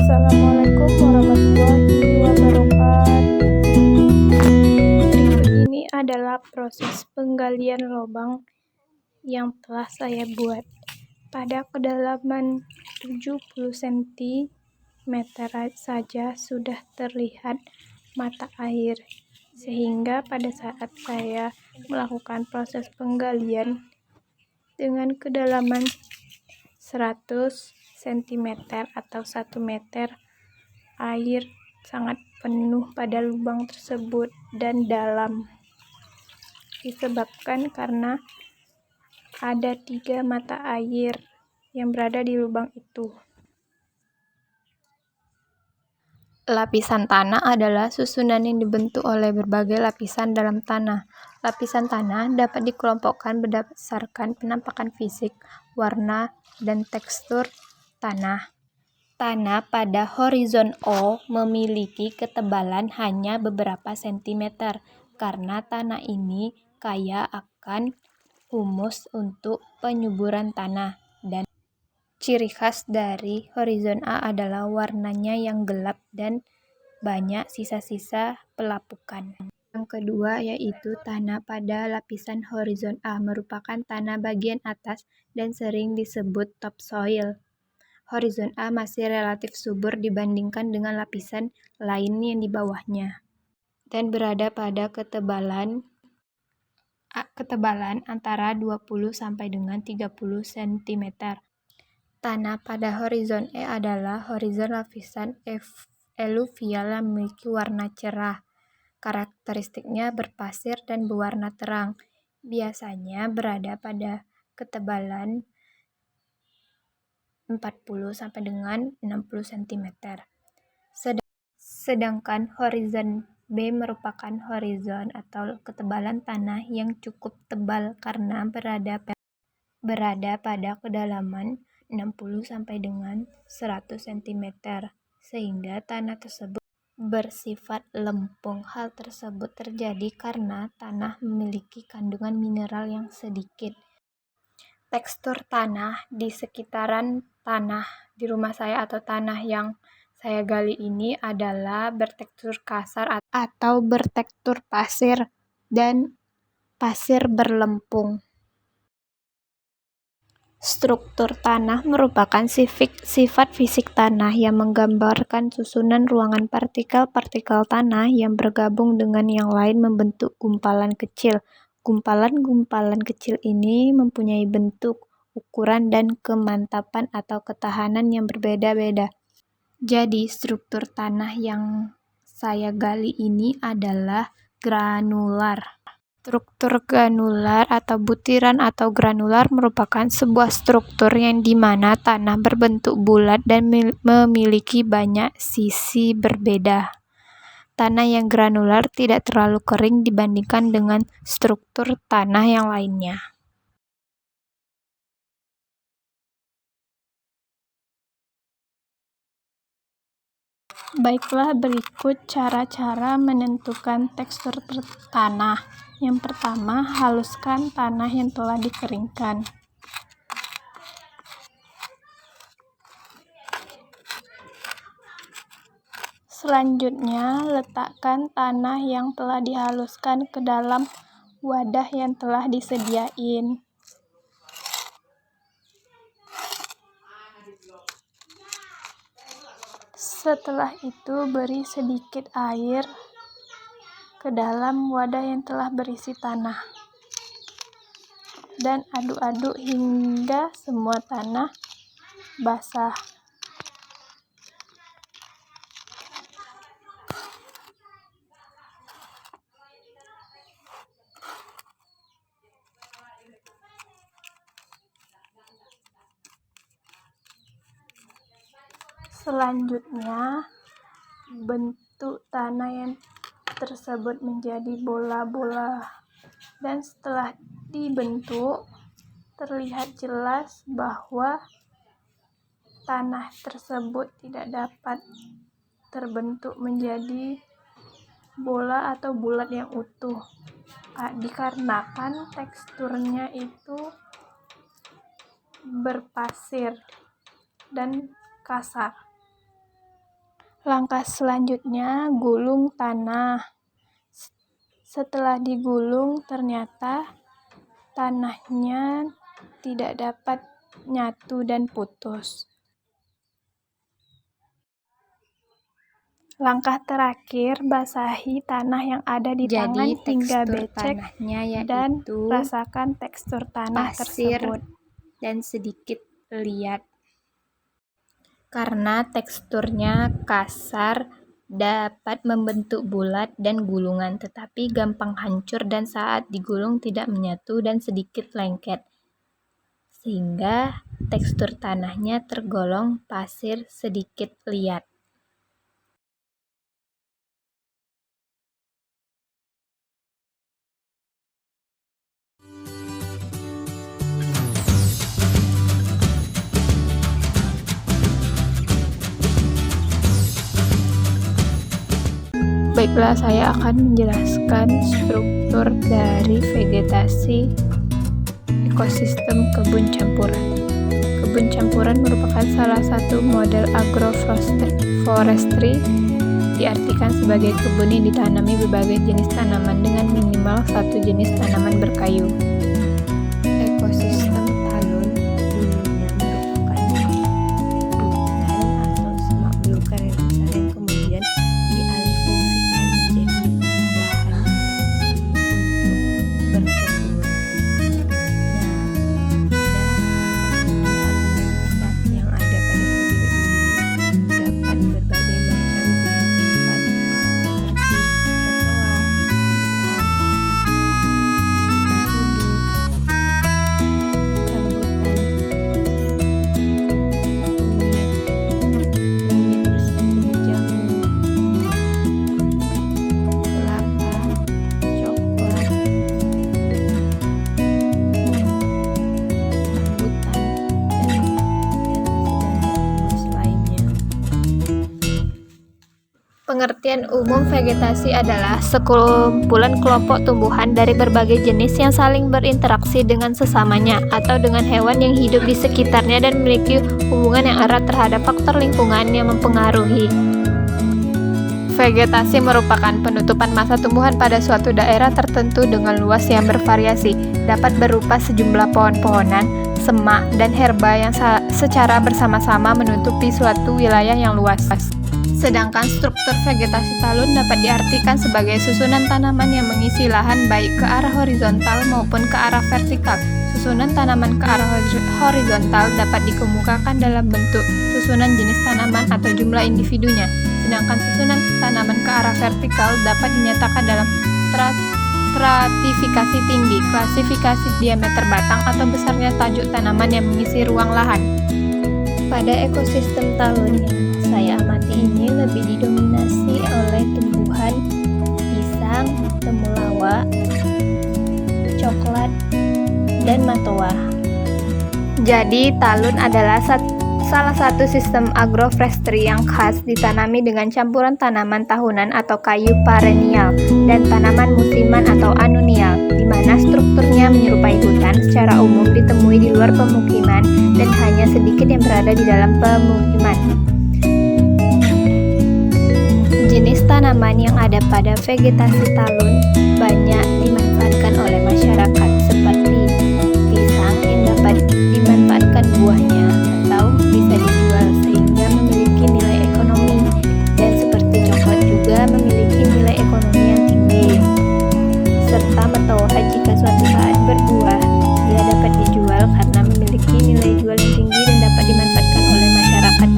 Assalamualaikum warahmatullahi wabarakatuh. Berikut ini adalah proses penggalian lubang yang telah saya buat. Pada kedalaman 70 cm saja sudah terlihat mata air, sehingga pada saat saya melakukan proses penggalian dengan kedalaman 100 cm atau 1 meter, air sangat penuh pada lubang tersebut dan dalam, disebabkan karena ada 3 mata air yang berada di lubang itu. Lapisan tanah adalah susunan yang dibentuk oleh berbagai lapisan dalam tanah. Lapisan tanah dapat dikelompokkan berdasarkan penampakan fisik, warna, dan tekstur tanah. Tanah pada horizon O memiliki ketebalan hanya beberapa sentimeter karena tanah ini kaya akan humus untuk penyuburan tanah, dan ciri khas dari horizon A adalah warnanya yang gelap dan banyak sisa-sisa pelapukan. Yang kedua yaitu tanah pada lapisan horizon A merupakan tanah bagian atas dan sering disebut topsoil. Horizon A masih relatif subur dibandingkan dengan lapisan lain yang di bawahnya, dan berada pada ketebalan antara 20 sampai dengan 30 cm. Tanah pada horizon E adalah horizon lapisan eluvial yang memiliki warna cerah. Karakteristiknya berpasir dan berwarna terang. Biasanya berada pada ketebalan 40 sampai dengan 60 cm. Sedangkan horizon B merupakan horizon atau ketebalan tanah yang cukup tebal karena berada pada kedalaman 60 sampai dengan 100 cm, sehingga tanah tersebut bersifat lempung. Hal tersebut terjadi karena tanah memiliki kandungan mineral yang sedikit. Tekstur tanah di sekitaran tanah di rumah saya atau tanah yang saya gali ini adalah bertekstur kasar atau bertekstur pasir dan pasir berlempung. Struktur tanah merupakan sifat fisik tanah yang menggambarkan susunan ruangan partikel-partikel tanah yang bergabung dengan yang lain membentuk gumpalan kecil. Gumpalan-gumpalan kecil ini mempunyai bentuk, ukuran, dan kemantapan atau ketahanan yang berbeda-beda. Jadi, struktur tanah yang saya gali ini adalah granular. Struktur granular atau butiran atau granular merupakan sebuah struktur yang dimana tanah berbentuk bulat dan memiliki banyak sisi berbeda. Tanah yang granular tidak terlalu kering dibandingkan dengan struktur tanah yang lainnya. Baiklah, berikut cara-cara menentukan tekstur tanah. Yang pertama, haluskan tanah yang telah dikeringkan. Selanjutnya, letakkan tanah yang telah dihaluskan ke dalam wadah yang telah disediain. Setelah itu, beri sedikit air ke dalam wadah yang telah berisi tanah dan aduk-aduk hingga semua tanah basah. Selanjutnya, bentuk tanah yang tersebut menjadi bola-bola, dan setelah dibentuk terlihat jelas bahwa tanah tersebut tidak dapat terbentuk menjadi bola atau bulat yang utuh dikarenakan teksturnya itu berpasir dan kasar. Langkah selanjutnya, gulung tanah. Setelah digulung, ternyata tanahnya tidak dapat nyatu dan putus. Langkah terakhir, basahi tanah yang ada di tangan hingga becek dan rasakan tekstur tanah tersebut. Dan sedikit liat. Karena teksturnya kasar, dapat membentuk bulat dan gulungan, tetapi gampang hancur dan saat digulung tidak menyatu dan sedikit lengket, sehingga tekstur tanahnya tergolong pasir sedikit liat. Baiklah, saya akan menjelaskan struktur dari vegetasi ekosistem kebun campuran. Kebun campuran merupakan salah satu model agroforestry, diartikan sebagai kebun yang ditanami berbagai jenis tanaman dengan minimal satu jenis tanaman berkayu. Ekosistem talun dulunya merupakan hutan atau semak belukar yang besar yang kemudian dialihfungsikan menjadi lahan untuk berkebun. Yang ada pada video ini dapat berbagai macam tumbuhan seperti kecoa, Pengertian umum vegetasi adalah sekumpulan kelompok tumbuhan dari berbagai jenis yang saling berinteraksi dengan sesamanya atau dengan hewan yang hidup di sekitarnya dan memiliki hubungan yang erat terhadap faktor lingkungan yang mempengaruhi. Vegetasi merupakan penutupan masa tumbuhan pada suatu daerah tertentu dengan luas yang bervariasi, dapat berupa sejumlah pohon-pohonan, semak, dan herba yang secara bersama-sama menutupi suatu wilayah yang luas. Sedangkan struktur vegetasi talun dapat diartikan sebagai susunan tanaman yang mengisi lahan baik ke arah horizontal maupun ke arah vertikal. Susunan tanaman ke arah horizontal dapat dikemukakan dalam bentuk susunan jenis tanaman atau jumlah individunya, sedangkan susunan tanaman ke arah vertikal dapat dinyatakan dalam stratifikasi tinggi, klasifikasi diameter batang, atau besarnya tajuk tanaman yang mengisi ruang lahan. Pada ekosistem talun yang saya amati ini lebih didominasi oleh tumbuhan pisang, temulawak, coklat, dan matoa. Jadi talun adalah salah satu sistem agroforestry yang khas ditanami dengan campuran tanaman tahunan atau kayu perennial dan tanaman musiman atau annual, di mana strukturnya menyerupai hutan. Secara umum ditemui di luar pemukiman dan hanya sedikit yang berada di dalam pemukiman. Jenis tanaman yang ada pada vegetasi talun banyak dimanfaatkan oleh masyarakat, seperti pisang yang dapat dimanfaatkan buahnya atau bisa dijual sehingga memiliki nilai ekonomi, dan seperti coklat juga memiliki nilai ekonomi yang tinggi. Serta matoa jika suatu saat berbuah, dia dapat dijual karena memiliki nilai jual yang tinggi dan dapat dimanfaatkan oleh masyarakat.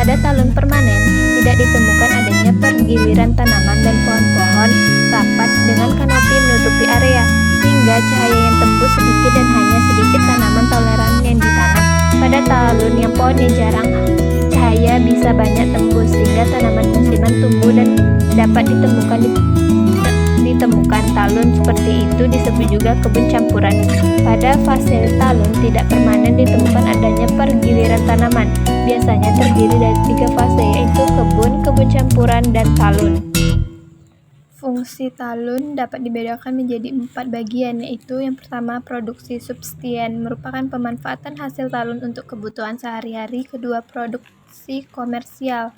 Pada talun permanen, tidak ditemukan adanya pergiliran tanaman dan pohon-pohon rapat dengan kanopi menutupi area, sehingga cahaya yang tembus sedikit dan hanya sedikit tanaman toleran yang ditanam. Pada talun yang pohonnya jarang, cahaya bisa banyak tembus sehingga tanaman musiman tumbuh dan dapat ditemukan talun seperti itu disebut juga kebun campuran. Pada fase talun tidak permanen ditemukan adanya pergiliran tanaman. Biasanya terdiri dari 3 fase, yaitu kebun campuran, dan talun. Fungsi talun dapat dibedakan menjadi 4 bagian, yaitu yang pertama produksi subsisten, merupakan pemanfaatan hasil talun untuk kebutuhan sehari-hari. Kedua, produksi komersial,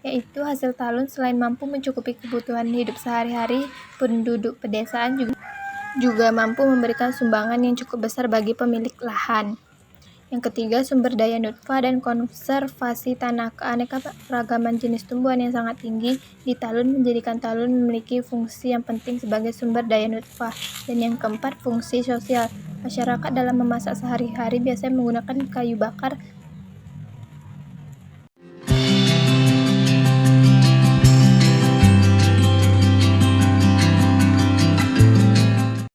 yaitu hasil talun selain mampu mencukupi kebutuhan hidup sehari-hari, penduduk pedesaan juga mampu memberikan sumbangan yang cukup besar bagi pemilik lahan. Yang ketiga, sumber daya nutfah dan konservasi tanah. Keanekaragaman jenis tumbuhan yang sangat tinggi di talun menjadikan talun memiliki fungsi yang penting sebagai sumber daya nutfah. Dan yang keempat, fungsi sosial. Masyarakat dalam memasak sehari-hari biasanya menggunakan kayu bakar